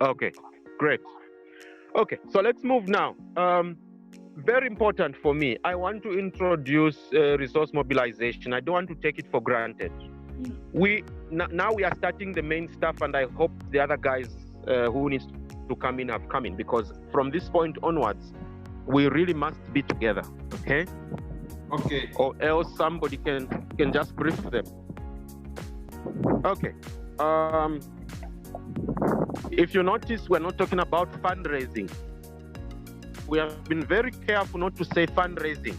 Okay, great. Okay, so let's move now. Very important for me. I want to introduce resource mobilization. I don't want to take it for granted. Now we are starting the main stuff, and I hope the other guys who needs to come in have come in, because from this point onwards, we really must be together. Okay. Okay. Or else somebody can just brief them. Okay. If you notice, we're not talking about fundraising. We have been very careful not to say fundraising,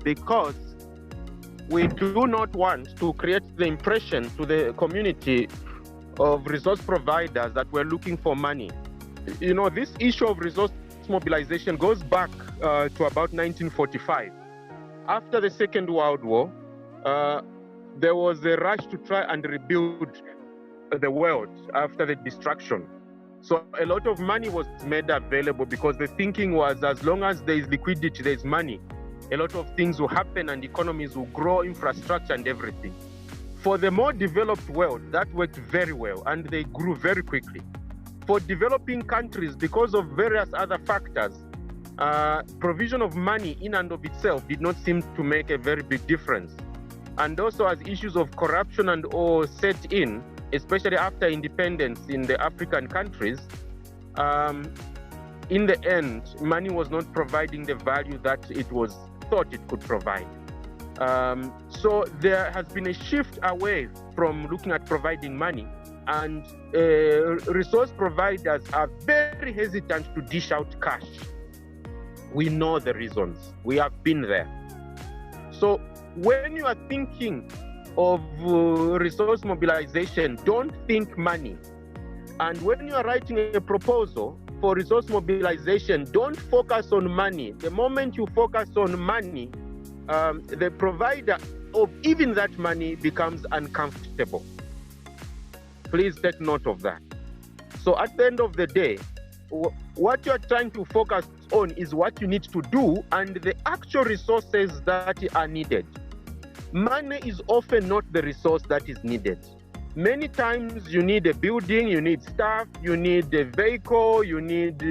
because we do not want to create the impression to the community of resource providers that we're looking for money. You know, this issue of resource mobilization goes back to about 1945. After the Second World War, there was a rush to try and rebuild the world after the destruction. So a lot of money was made available, because the thinking was, as long as there is liquidity, there is money, a lot of things will happen and economies will grow, infrastructure and everything. For the more developed world, that worked very well and they grew very quickly. For developing countries, because of various other factors, provision of money in and of itself did not seem to make a very big difference. And also, as issues of corruption and all set in, especially after independence in the African countries, in the end, money was not providing the value that it was thought it could provide. So there has been a shift away from looking at providing money, and resource providers are very hesitant to dish out cash. We know the reasons. We have been there. So when you are thinking of resource mobilization, don't think money. And when you are writing a proposal for resource mobilization, don't focus on money. The moment you focus on money, the provider of even that money becomes uncomfortable. Please take note of that. So at the end of the day, what you are trying to focus on is what you need to do and the actual resources that are needed. Money is often not the resource that is needed. Many times you need a building, you need staff, you need a vehicle, you need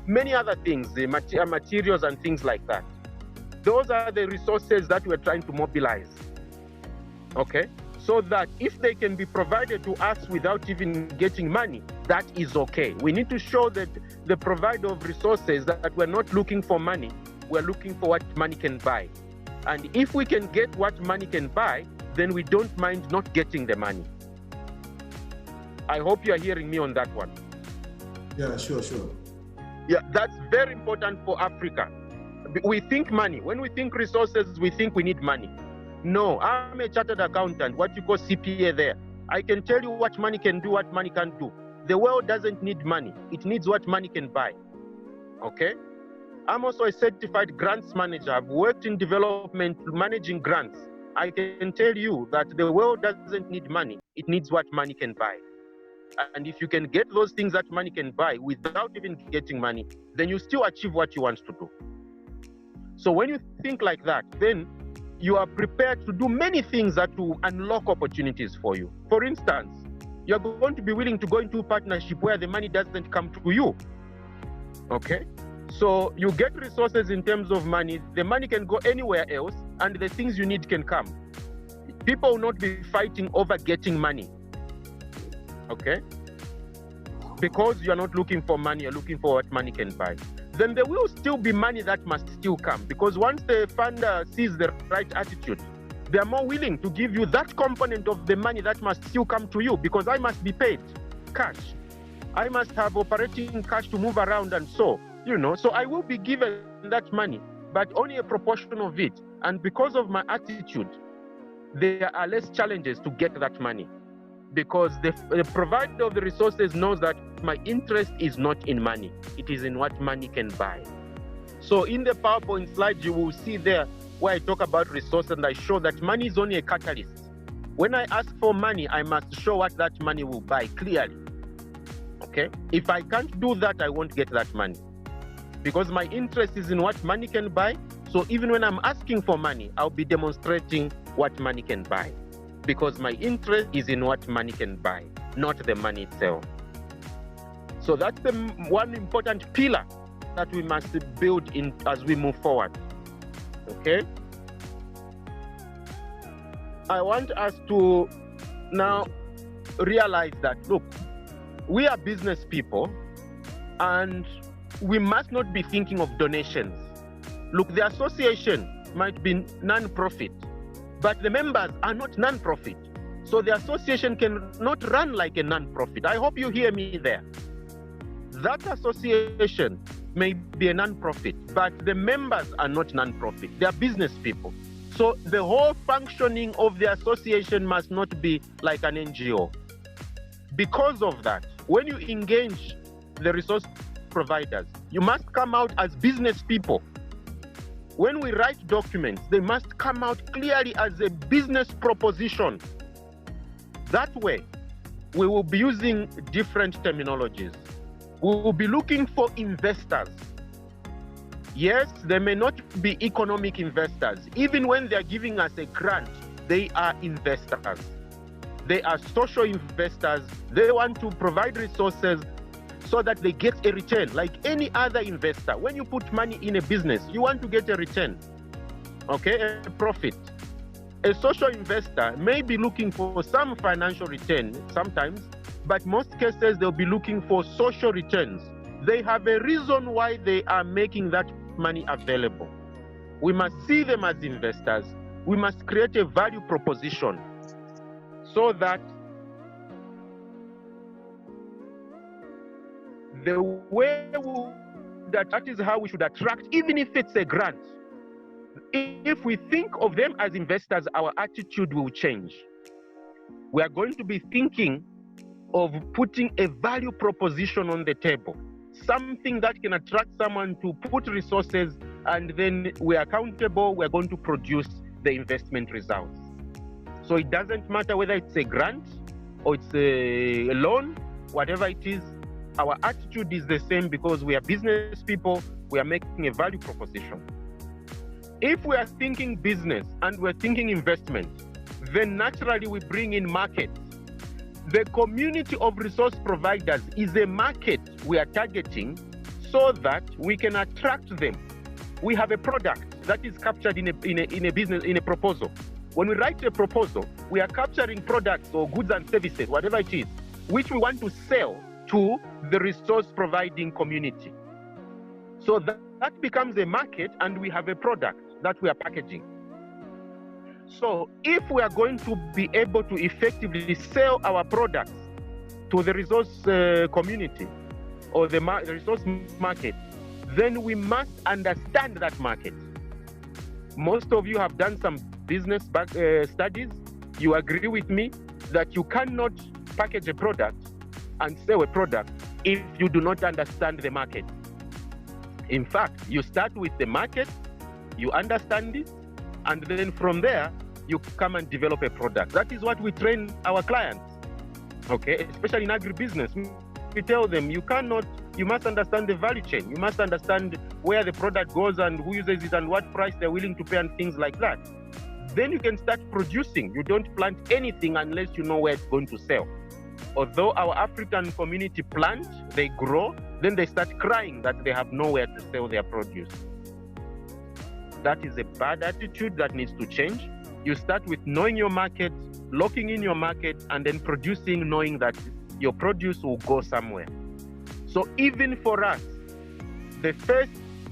many other things, materials and things like that. Those are the resources that we're trying to mobilize. Okay? So that if they can be provided to us without even getting money, that is okay. We need to show that the provider of resources that we're not looking for money, we're looking for what money can buy. And if we can get what money can buy, then we don't mind not getting the money. I hope you are hearing me on that one. Yeah, sure. Yeah, that's very important for Africa. We think money. When we think resources, we think we need money. No, I'm a chartered accountant, what you call CPA there. I can tell you what money can do, what money can't do. The world doesn't need money. It needs what money can buy. Okay? I'm also a certified grants manager. I've worked in development, managing grants. I can tell you that the world doesn't need money. It needs what money can buy. And if you can get those things that money can buy without even getting money, then you still achieve what you want to do. So when you think like that, then you are prepared to do many things that will unlock opportunities for you. For instance, you're going to be willing to go into a partnership where the money doesn't come to you. Okay? So you get resources in terms of money. The money can go anywhere else, and the things you need can come. People will not be fighting over getting money. Okay? Because you're not looking for money, you're looking for what money can buy. Then there will still be money that must still come, because once the funder sees the right attitude, they are more willing to give you that component of the money that must still come to you, because I must be paid cash. I must have operating cash to move around and so I will be given that money, but only a proportion of it. And because of my attitude, there are less challenges to get that money, because the provider of the resources knows that my interest is not in money. It is in what money can buy. So in the PowerPoint slide, you will see there where I talk about resources and I show that money is only a catalyst. When I ask for money, I must show what that money will buy clearly. Okay? If I can't do that, I won't get that money, because my interest is in what money can buy. So even when I'm asking for money, I'll be demonstrating what money can buy, because my interest is in what money can buy, not the money itself. So that's the one important pillar that we must build in as we move forward. Okay? I want us to now realize that, look, we are business people and we must not be thinking of donations. Look, the association might be non-profit, but the members are not non-profit. So the association cannot run like a non-profit. I hope you hear me there. That association may be a non-profit, but the members are not non-profit. They are business people. So the whole functioning of the association must not be like an NGO. Because of that, when you engage the resource providers, you must come out as business people. When we write documents, they must come out clearly as a business proposition. That way, we will be using different terminologies. We will be looking for investors. Yes, they may not be economic investors. Even when they are giving us a grant, they are investors. They are social investors. They want to provide resources so that they get a return. Like any other investor, when you put money in a business, you want to get a return, okay, a profit. A social investor may be looking for some financial return sometimes, but most cases they'll be looking for social returns. They have a reason why they are making that money available. We must see them as investors. We must create a value proposition so that the way that is how we should attract, even if it's a grant. If we think of them as investors, our attitude will change. We are going to be thinking of putting a value proposition on the table, something that can attract someone to put resources, and then we are accountable, we are going to produce the investment results. So it doesn't matter whether it's a grant or it's a loan, whatever it is, our attitude is the same because we are business people, we are making a value proposition. If we are thinking business and we're thinking investment, then naturally we bring in market. The community of resource providers is a market we are targeting so that we can attract them. We have a product that is captured in a business, in a proposal. When we write a proposal, we are capturing products or goods and services, whatever it is, which we want to sell to the resource providing community. So that becomes a market and we have a product that we are packaging. So if we are going to be able to effectively sell our products to the resource community or the resource market, then we must understand that market. Most of you have done some business studies. You agree with me that you cannot package a product and sell a product if you do not understand the market. In fact, you start with the market, you understand it, and then from there, you come and develop a product. That is what we train our clients, okay? Especially in agribusiness. We tell them, you must understand the value chain. You must understand where the product goes and who uses it and what price they're willing to pay and things like that. Then you can start producing. You don't plant anything unless you know where it's going to sell. Although our African community plant, they grow, then they start crying that they have nowhere to sell their produce. That is a bad attitude that needs to change. You start with knowing your market, locking in your market, and then producing, knowing that your produce will go somewhere. So even for us, the first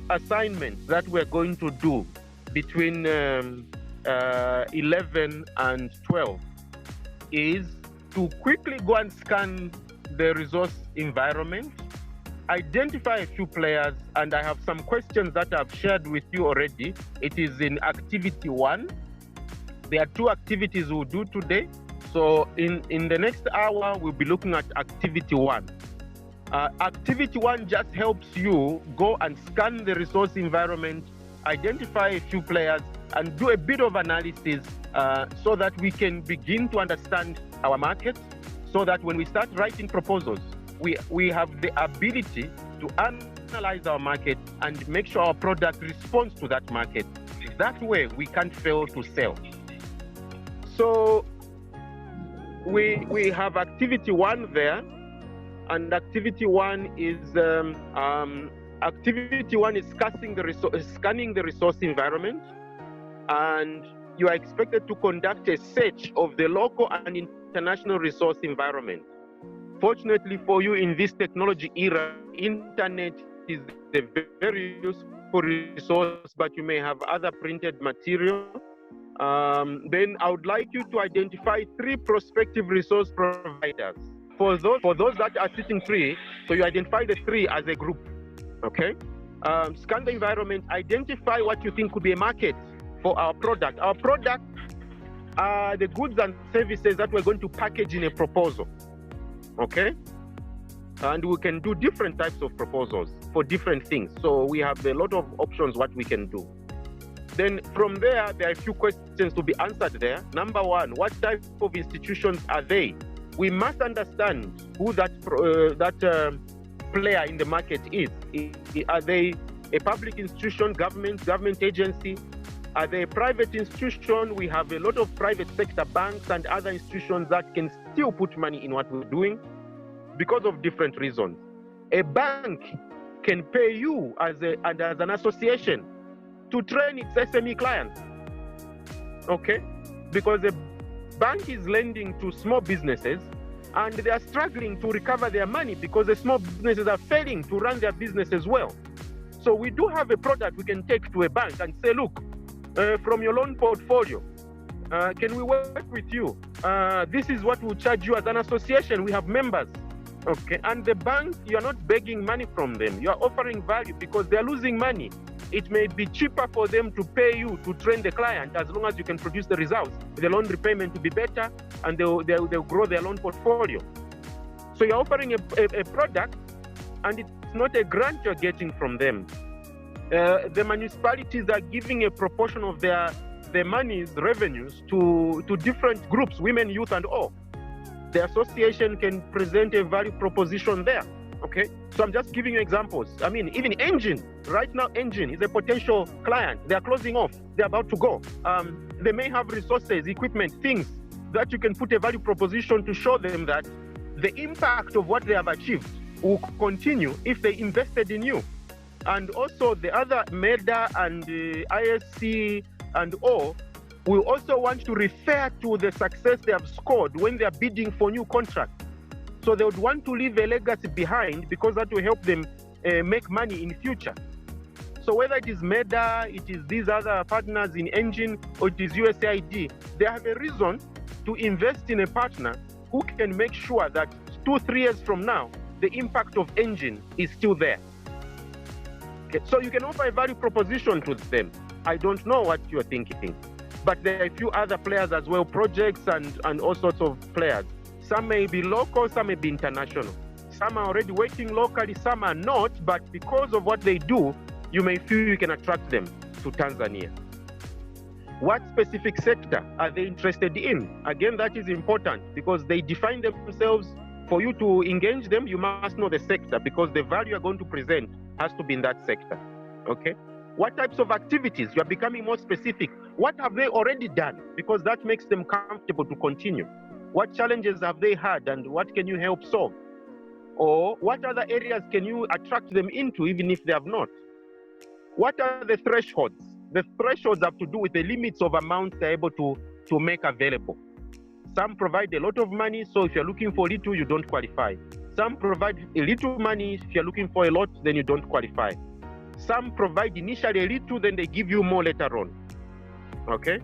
assignment that we're going to do between 11 and 12 is to quickly go and scan the resource environment, identify a few players, and I have some questions that I've shared with you already. It is in activity 1. There are 2 activities we'll do today. So in the next hour, we'll be looking at activity 1. Activity 1 just helps you go and scan the resource environment, identify a few players, and do a bit of analysis so that we can begin to understand our market, so that when we start writing proposals, we have the ability to analyze our market and make sure our product responds to that market. That way, we can't fail to sell. So we have activity 1 there, And activity one is scanning the resource environment, and you are expected to conduct a search of the local and international resource environment. Fortunately for you, in this technology era, internet is a very useful resource, but you may have other printed material. Then I would like you to identify 3 prospective resource providers. For those that are sitting 3, so you identify the 3 as a group, okay? Scan the environment, identify what you think could be a market for our product. Our product are the goods and services that we're going to package in a proposal, okay? And we can do different types of proposals for different things. So we have a lot of options what we can do. Then from there are a few questions to be answered there. Number 1, what type of institutions are they? We must understand who that player in the market is. Are they a public institution, government agency? Are they a private institution? We have a lot of private sector banks and other institutions that can still put money in what we're doing because of different reasons. A bank can pay you as an association to train its SME clients, okay? Because a bank is lending to small businesses and they are struggling to recover their money because the small businesses are failing to run their businesses well. So we do have a product we can take to a bank and say, look, from your loan portfolio, can we work with you? This is what we'll charge you as an association. We have members, okay? And the bank, you're not begging money from them. You are offering value because they're losing money. It may be cheaper for them to pay you to train the client as long as you can produce the results. The loan repayment will be better and they'll grow their loan portfolio. So you're offering a product and it's not a grant you're getting from them. The municipalities are giving a proportion of their money's revenues to different groups, women, youth, and all. The association can present a value proposition there. Okay, so I'm just giving you examples. I mean, even Engine, right now, Engine is a potential client. They are closing off. They're about to go. They may have resources, equipment, things that you can put a value proposition to show them that the impact of what they have achieved will continue if they invested in you. And also the other MEDA and ISC and all will also want to refer to the success they have scored when they are bidding for new contracts. So they would want to leave a legacy behind because that will help them make money in future. So whether it is MEDA, it is these other partners in Engine, or it is USAID, they have a reason to invest in a partner who can make sure that 2-3 years from now, the impact of Engine is still there. Okay. So you can offer a value proposition to them. I don't know what you're thinking, but there are a few other players as well, projects and all sorts of players. Some may be local, some may be international. Some are already working locally, some are not, but because of what they do, you may feel you can attract them to Tanzania. What specific sector are they interested in? Again, that is important because they define themselves. For you to engage them, you must know the sector because the value you're going to present has to be in that sector, okay? What types of activities? You are becoming more specific. What have they already done? Because that makes them comfortable to continue. What challenges have they had and what can you help solve? Or what other areas can you attract them into even if they have not? What are the thresholds? The thresholds have to do with the limits of amounts they're able to make available. Some provide a lot of money, so if you're looking for little, you don't qualify. Some provide a little money, if you're looking for a lot, then you don't qualify. Some provide initially a little, then they give you more later on, okay?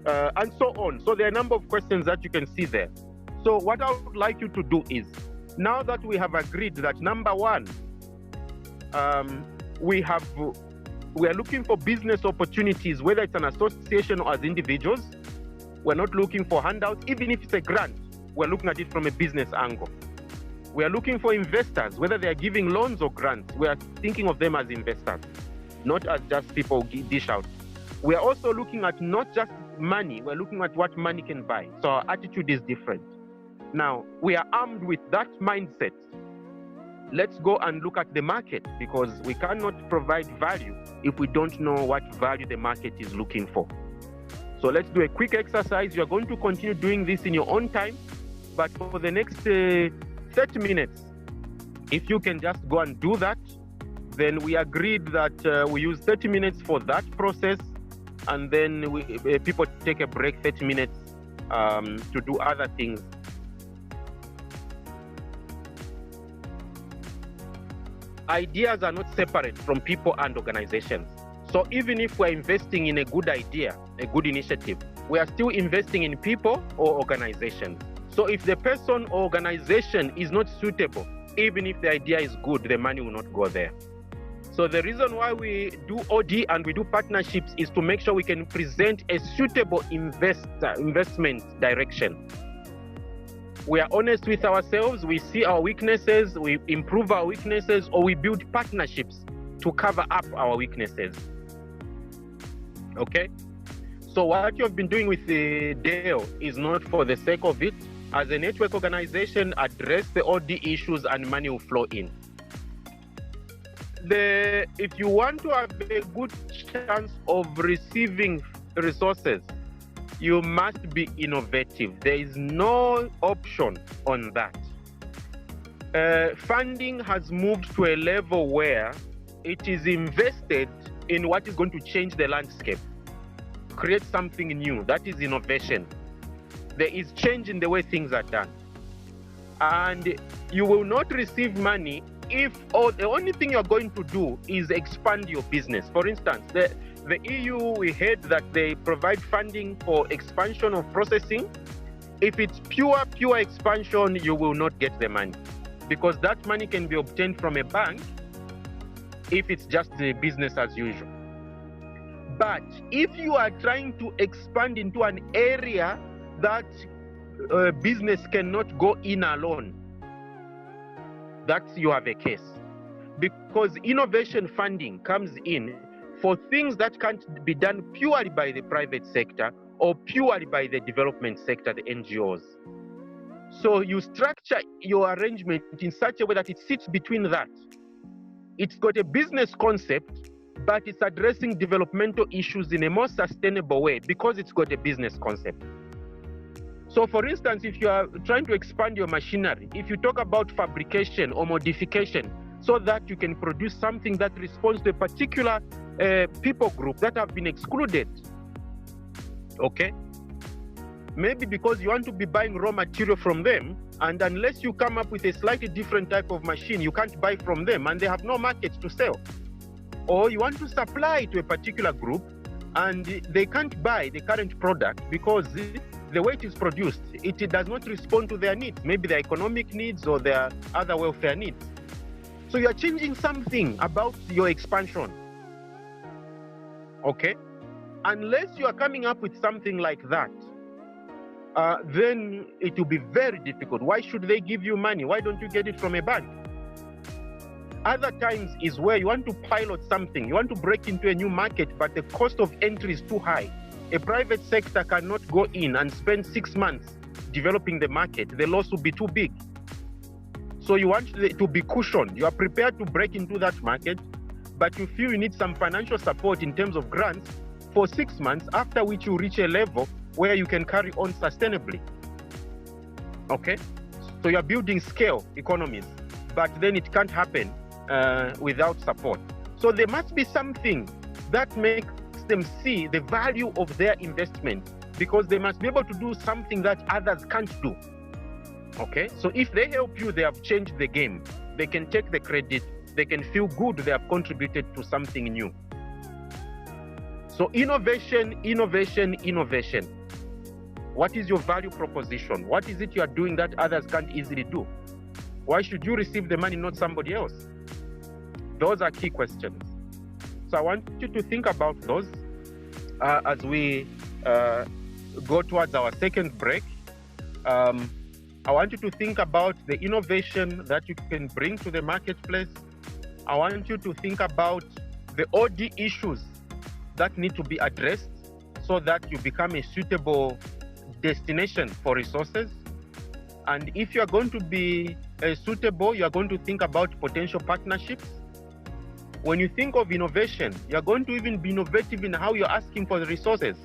And so on. So there are a number of questions that you can see there. So what I would like you to do is, now that we have agreed that number 1, we are looking for business opportunities, whether it's an association or as individuals. We're not looking for handouts. Even if it's a grant, we're looking at it from a business angle. We are looking for investors, whether they are giving loans or grants. We are thinking of them as investors, not as just people dish out. We are also looking at not just money, we're looking at what money can buy. So our attitude is different. Now, we are armed with that mindset. Let's go and look at the market because we cannot provide value if we don't know what value the market is looking for. So let's do a quick exercise. You're going to continue doing this in your own time, but for the next 30 minutes. If you can just go and do that, then we agreed that we use 30 minutes for that process, and then people take a break 30 minutes to do other things. Ideas are not separate from people and organizations. So even if we're investing in a good idea, a good initiative, we are still investing in people or organizations. So if the person or organization is not suitable, even if the idea is good, the money will not go there. So the reason why we do OD and we do partnerships is to make sure we can present a suitable investment direction. We are honest with ourselves, we see our weaknesses, we improve our weaknesses, or we build partnerships to cover up our weaknesses. Okay? So what you have been doing with the DAO is not for the sake of it. As a network organization, address the OD issues and money will flow in. If you want to have a good chance of receiving resources, you must be innovative. There is no option on that. Funding has moved to a level where it is invested in what is going to change the landscape, create something new. That is innovation. There is change in the way things are done. And you will not receive money if the only thing you're going to do is expand your business. For instance, the EU, we heard that they provide funding for expansion of processing. If it's pure expansion, you will not get the money, because that money can be obtained from a bank if it's just the business as usual. But if you are trying to expand into an area that business cannot go in alone, that's you have a case. Because innovation funding comes in for things that can't be done purely by the private sector or purely by the development sector, the NGOs. So you structure your arrangement in such a way that it sits between that. It's got a business concept, but it's addressing developmental issues in a more sustainable way because it's got a business concept. So for instance, if you are trying to expand your machinery, if you talk about fabrication or modification so that you can produce something that responds to a particular people group that have been excluded, okay? Maybe because you want to be buying raw material from them, and unless you come up with a slightly different type of machine, you can't buy from them and they have no market to sell. Or you want to supply to a particular group and they can't buy the current product because the way it is produced, it does not respond to their needs, maybe their economic needs or their other welfare needs. So you are changing something about your expansion, okay? Unless you are coming up with something like that, then it will be very difficult. Why should they give you money? Why don't you get it from a bank? Other times is where you want to pilot something, you want to break into a new market, but the cost of entry is too high. A private sector cannot go in and spend 6 months developing the market. The loss will be too big. So you want to be cushioned. You are prepared to break into that market, but you feel you need some financial support in terms of grants for 6 months, after which you reach a level where you can carry on sustainably. Okay? So you're building scale economies, but then it can't happen without support. So there must be something that makes them see the value of their investment, because they must be able to do something that others can't do. Okay? So if they help you, they have changed the game. They can take the credit. They can feel good they have contributed to something new. So innovation, innovation, innovation. What is your value proposition? What is it you are doing that others can't easily do? Why should you receive the money, not somebody else? Those are key questions. So I want you to think about those as we go towards our second break. I want you to think about the innovation that you can bring to the marketplace. I want you to think about the OD issues that need to be addressed so that you become a suitable destination for resources. And if you are going to be suitable, you are going to think about potential partnerships. When you think of innovation, you're going to even be innovative in how you're asking for the resources.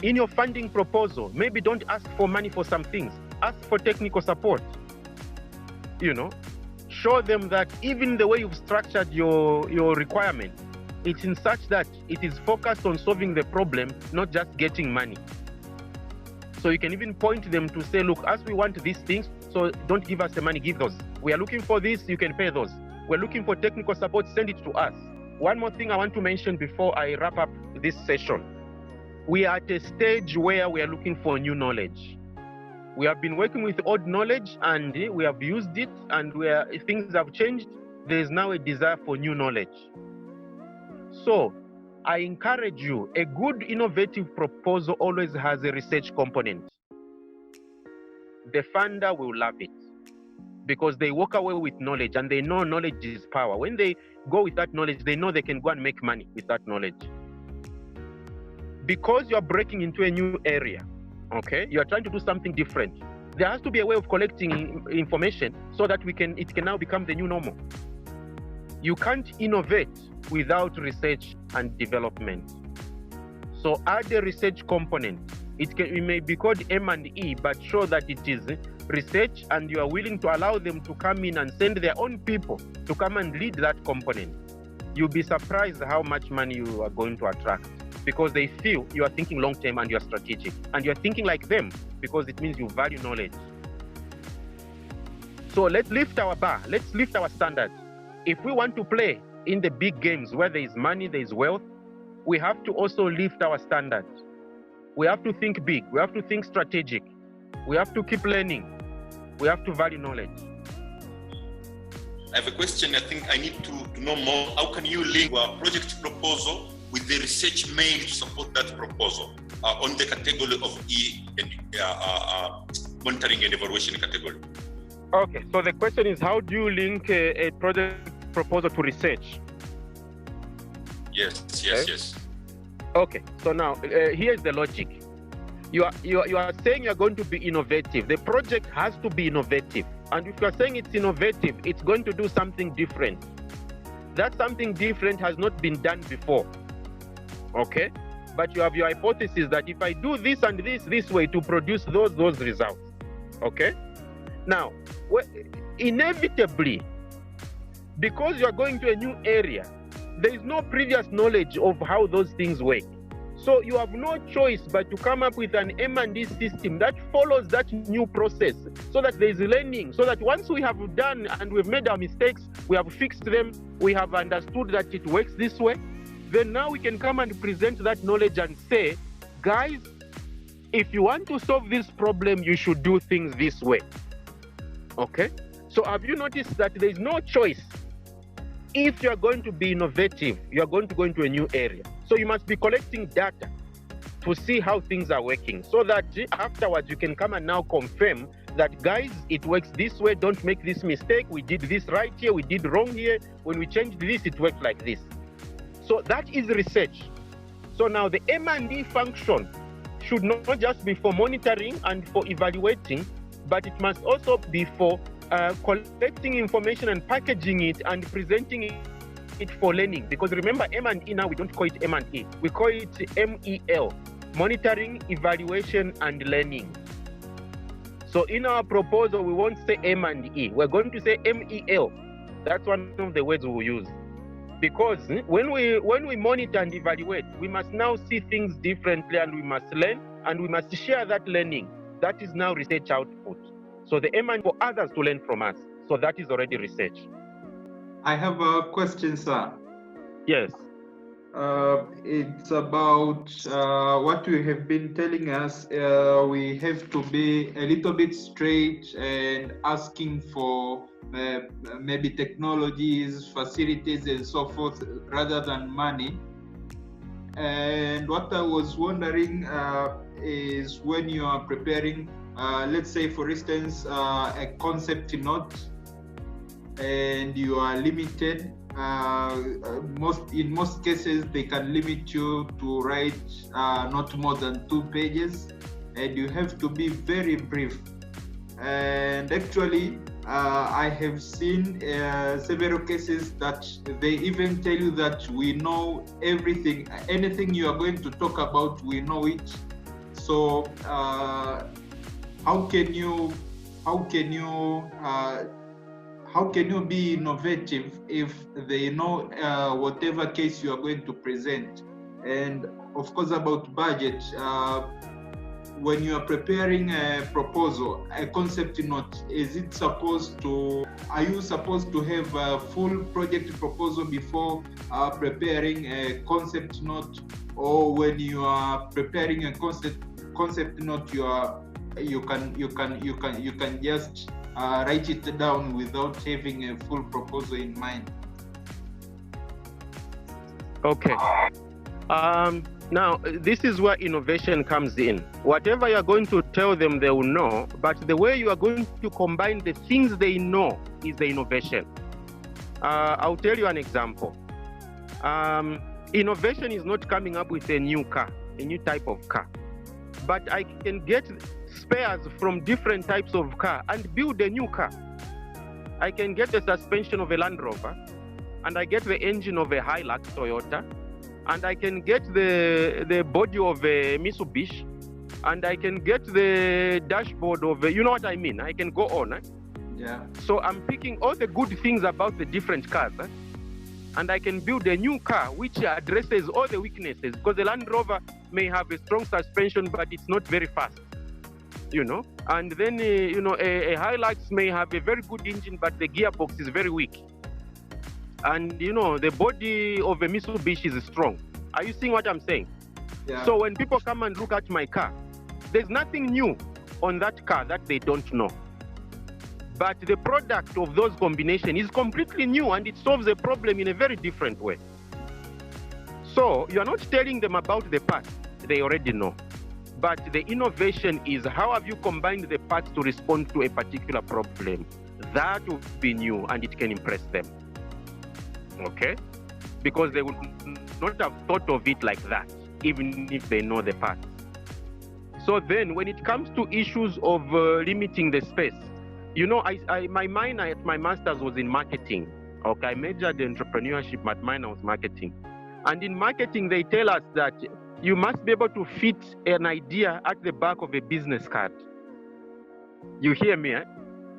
In your funding proposal, maybe don't ask for money for some things. Ask for technical support. show them that even the way you've structured your requirement, it's in such that it is focused on solving the problem, not just getting money. So you can even point them to say, look, as we want these things, so don't give us the money, give those. We are looking for this, you can pay those. We're looking for technical support, send it to us. One more thing I want to mention before I wrap up this session. We are at a stage where we are looking for new knowledge. We have been working with old knowledge and we have used it, and where things have changed, there is now a desire for new knowledge. So I encourage you, a good innovative proposal always has a research component. The funder will love it because they walk away with knowledge and they know knowledge is power. When they go with that knowledge, they know they can go and make money with that knowledge. Because you're breaking into a new area, okay, you're trying to do something different. There has to be a way of collecting information so that it can now become the new normal. You can't innovate without research and development. So add a research component. It may be called M&E, but show that it is research and you are willing to allow them to come in and send their own people to come and lead that component. You'll be surprised how much money you are going to attract because they feel you are thinking long-term and you are strategic. And you are thinking like them because it means you value knowledge. So let's lift our bar. Let's lift our standards. If we want to play in the big games where there is money, there is wealth, we have to also lift our standards. We have to think big. We have to think strategic. We have to keep learning. We have to value knowledge. I have a question. I think I need to know more. How can you link a project proposal with the research mail to support that proposal on the category of E and monitoring and evaluation category? Okay, so the question is, how do you link a project proposal to research? Yes. Okay, so now here's the logic. You are saying you're going to be innovative. The project has to be innovative. And if you're saying it's innovative, it's going to do something different. That something different has not been done before. Okay? But you have your hypothesis that if I do this and this way to produce those results. Okay? Now, inevitably, because you're going to a new area, there is no previous knowledge of how those things work. So you have no choice but to come up with an M&D system that follows that new process so that there is learning, so that once we have done and we've made our mistakes, we have fixed them, we have understood that it works this way, then now we can come and present that knowledge and say, guys, if you want to solve this problem, you should do things this way. Okay? So have you noticed that there is no choice? If you are going to be innovative, you are going to go into a new area. So you must be collecting data to see how things are working so that afterwards you can come and now confirm that, guys, it works this way. Don't make this mistake. We did this right here. We did wrong here. When we changed this, it worked like this. So that is research. So now the M&D function should not just be for monitoring and for evaluating, but it must also be for collecting information and packaging it and presenting it for learning. Because remember, M&E now, we don't call it M&E. We call it MEL, monitoring, evaluation, and learning. So in our proposal, we won't say M&E. We're going to say MEL. That's one of the words we'll use. Because when we monitor and evaluate, we must now see things differently and we must learn and we must share that learning. That is now research output. So the M&E for others to learn from us. So that is already research. I have a question, sir. Yes. It's about what you have been telling us. We have to be a little bit straight and asking for maybe technologies, facilities, and so forth, rather than money. And what I was wondering is when you are preparing, let's say, for instance, a concept note, and you are limited. In most cases, they can limit you to write not more than 2 pages, and you have to be very brief. And actually, I have seen several cases that they even tell you that we know everything, anything you are going to talk about, we know it. So how can you how can you be innovative if they know whatever case you are going to present? And of course, about budget, when you are preparing a proposal, a concept note, are you supposed to have a full project proposal before preparing a concept note? Or when you are preparing a concept note, you can just write it down without having a full proposal in mind? Okay. Now, this is where innovation comes in. Whatever you're going to tell them, they will know, but the way you are going to combine the things they know is the innovation. I'll tell you an example. Innovation is not coming up with a new car, a new type of car, but I can get spares from different types of car and build a new car. I can get the suspension of a Land Rover, and I get the engine of a Hilux Toyota, and I can get the body of a Mitsubishi, and I can get the dashboard of a, you know what I mean? I can go on. Yeah. So I'm picking all the good things about the different cars, and I can build a new car which addresses all the weaknesses, because the Land Rover may have a strong suspension, but it's not very fast, you know. And then, a Hilux may have a very good engine, but the gearbox is very weak. And, the body of a Mitsubishi is strong. Are you seeing what I'm saying? Yeah. So when people come and look at my car, there's nothing new on that car that they don't know. But the product of those combinations is completely new, and it solves a problem in a very different way. So you're not telling them about the parts they already know. But the innovation is how have you combined the parts to respond to a particular problem. That will be new, and it can impress them. Okay? Because they would not have thought of it like that, even if they know the parts. So then, when it comes to issues of limiting the space, my minor at my master's was in marketing. Okay, I majored in entrepreneurship, but minor was marketing. And in marketing, they tell us that you must be able to fit an idea at the back of a business card. You hear me, eh?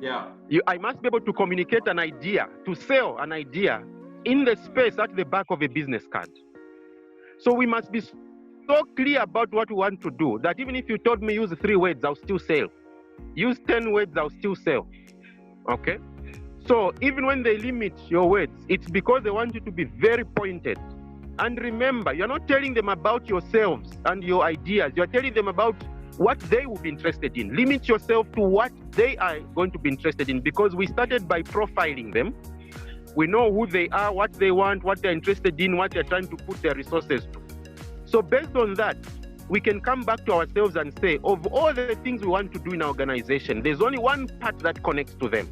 Yeah. I must be able to communicate an idea, to sell an idea in the space at the back of a business card. So we must be so clear about what we want to do that even if you told me use 3 words, I'll still sell. Use 10 words, I'll still sell. Okay? So even when they limit your words, it's because they want you to be very pointed. And remember, you're not telling them about yourselves and your ideas. You're telling them about what they will be interested in. Limit yourself to what they are going to be interested in, because we started by profiling them. We know who they are, what they want, what they're interested in, what they're trying to put their resources to. So based on that, we can come back to ourselves and say, of all the things we want to do in our organization, there's only one part that connects to them.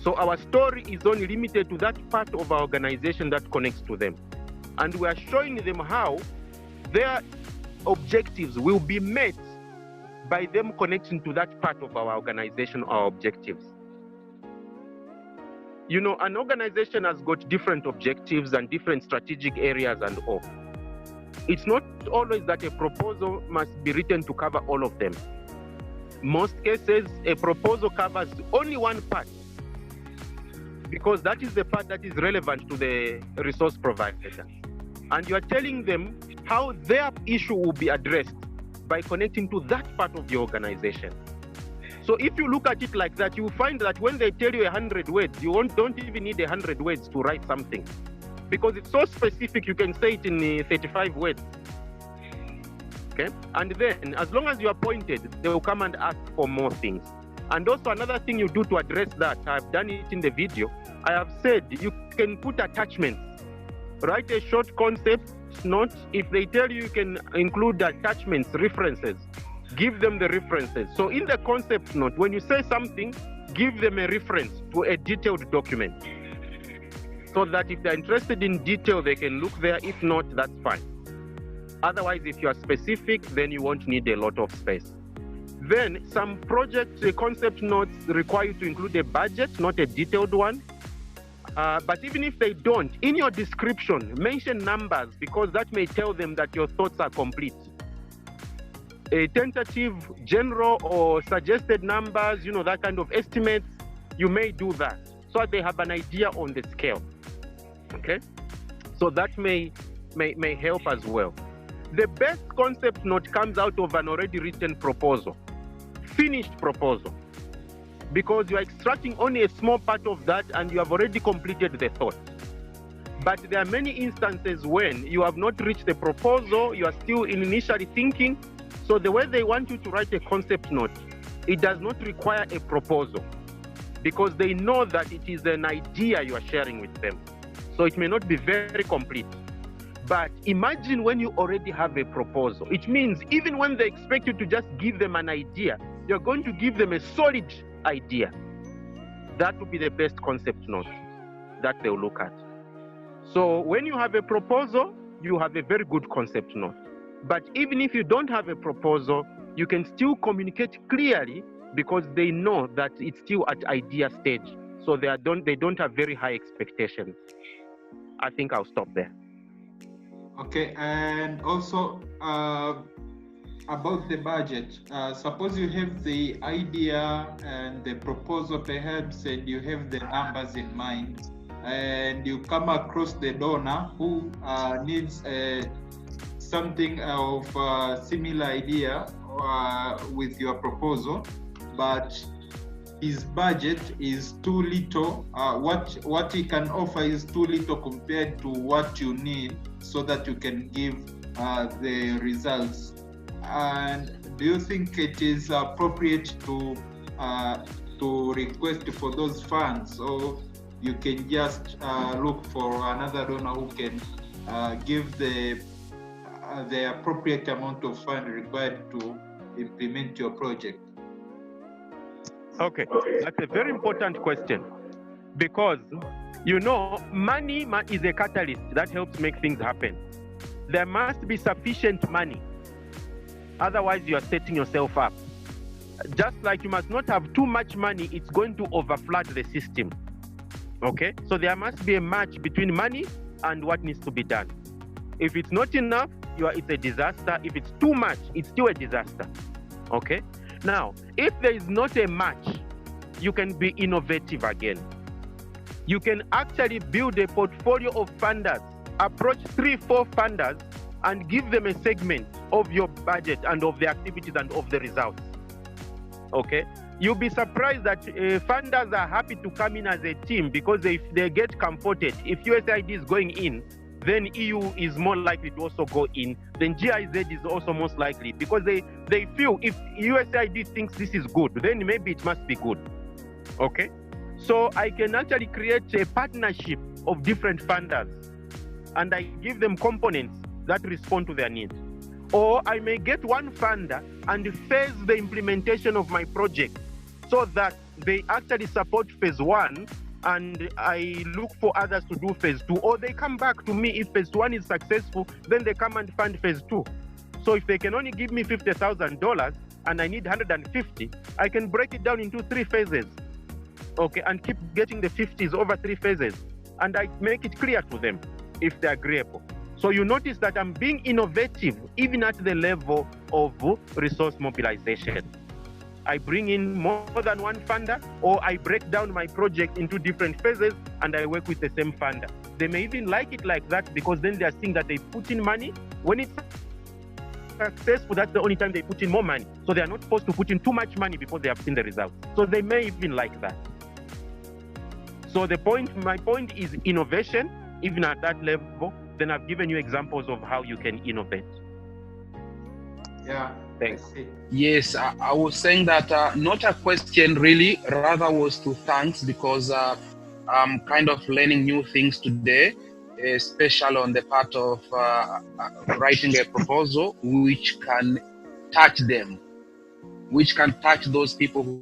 So our story is only limited to that part of our organization that connects to them. And we are showing them how their objectives will be met by them connecting to that part of our organization, our objectives. An organization has got different objectives and different strategic areas and all. It's not always that a proposal must be written to cover all of them. Most cases, a proposal covers only one part, because that is the part that is relevant to the resource provider. And you are telling them how their issue will be addressed by connecting to that part of the organization. So if you look at it like that, you will find that when they tell you 100 words, you don't even need 100 words to write something, because it's so specific, you can say it in 35 words. Okay? And then, as long as you are pointed, they will come and ask for more things. And also another thing you do to address that, I've done it in the video, I have said you can put attachments. Write a short concept note. If they tell you can include attachments, references, give them the references. So in the concept note, when you say something, give them a reference to a detailed document, so that if they're interested in detail, they can look there. If not, that's fine. Otherwise, if you are specific, then you won't need a lot of space. Then some project concept notes require you to include a budget, not a detailed one. But even if they don't, in your description, mention numbers, because that may tell them that your thoughts are complete. A tentative, general, or suggested numbers, that kind of estimates, You may do that so they have an idea on the scale. Okay, so that may help as well. The best concept note comes out of an already written proposal, finished proposal, because you are extracting only a small part of that and you have already completed the thought. But there are many instances when you have not reached the proposal, you are still in initially thinking. So the way they want you to write a concept note, it does not require a proposal, because they know that it is an idea you are sharing with them. So it may not be very complete. But imagine when you already have a proposal. It means even when they expect you to just give them an idea, you're going to give them a solid idea. That would be the best concept note that they'll look at. So when you have a proposal, you have a very good concept note. But even if you don't have a proposal, you can still communicate clearly, because they know that it's still at idea stage. So they don't have very high expectations. I think I'll stop there. Okay, and also about the budget. Suppose you have the idea and the proposal perhaps, and you have the numbers in mind, and you come across the donor who needs something of a similar idea with your proposal, but his budget is too little. What he can offer is too little compared to what you need, so that you can give the results. And do you think it is appropriate to request for those funds, or you can just look for another donor who can give the appropriate amount of fund required to implement your project? Okay, that's a very important question, because money is a catalyst that helps make things happen. There must be sufficient money, otherwise you are setting yourself up. Just like you must not have too much money, it's going to overflood the system. Okay, so there must be a match between money and what needs to be done. If it's not enough, it's a disaster. If it's too much, it's still a disaster. Okay, now if there is not a match, you can be innovative again. You can actually build a portfolio of funders, approach 3-4 funders, and give them a segment of your budget and of the activities and of the results. Okay, you'll be surprised that funders are happy to come in as a team, because if they get comforted, if USAID is going in, then EU is more likely to also go in, then GIZ is also most likely, because they feel if USAID thinks this is good, then maybe it must be good. Okay, so I can actually create a partnership of different funders, and I give them components that respond to their needs. Or I may get one funder and phase the implementation of my project, so that they actually support phase 1, and I look for others to do phase 2, or they come back to me if phase 1 is successful, then they come and fund phase 2. So if they can only give me $50,000 and I need 150, I can break it down into 3 phases. Okay, and keep getting the 50s over 3 phases, and I make it clear to them if they're agreeable. So you notice that I'm being innovative even at the level of resource mobilization. I bring in more than one funder, or I break down my project into different phases and I work with the same funder. They may even like it like that, because then they are seeing that they put in money. When it's successful, that's the only time they put in more money. So they are not supposed to put in too much money before they have seen the results. So they may even like that. So my point is innovation, even at that level. Then I've given you examples of how you can innovate. Yeah. Thanks. Yes, I was saying that not a question really, rather was to thanks, because I'm kind of learning new things today, especially on the part of writing a proposal which can touch them, which can touch those people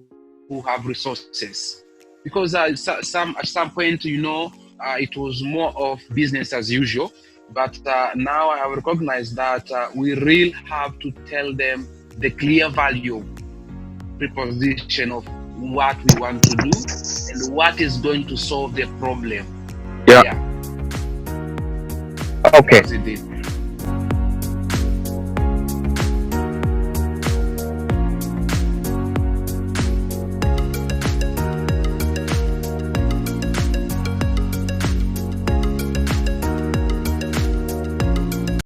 who have resources. Because at some point, it was more of business as usual. But now I have recognized that we really have to tell them the clear value proposition of what we want to do and what is going to solve the problem. Yeah. Okay.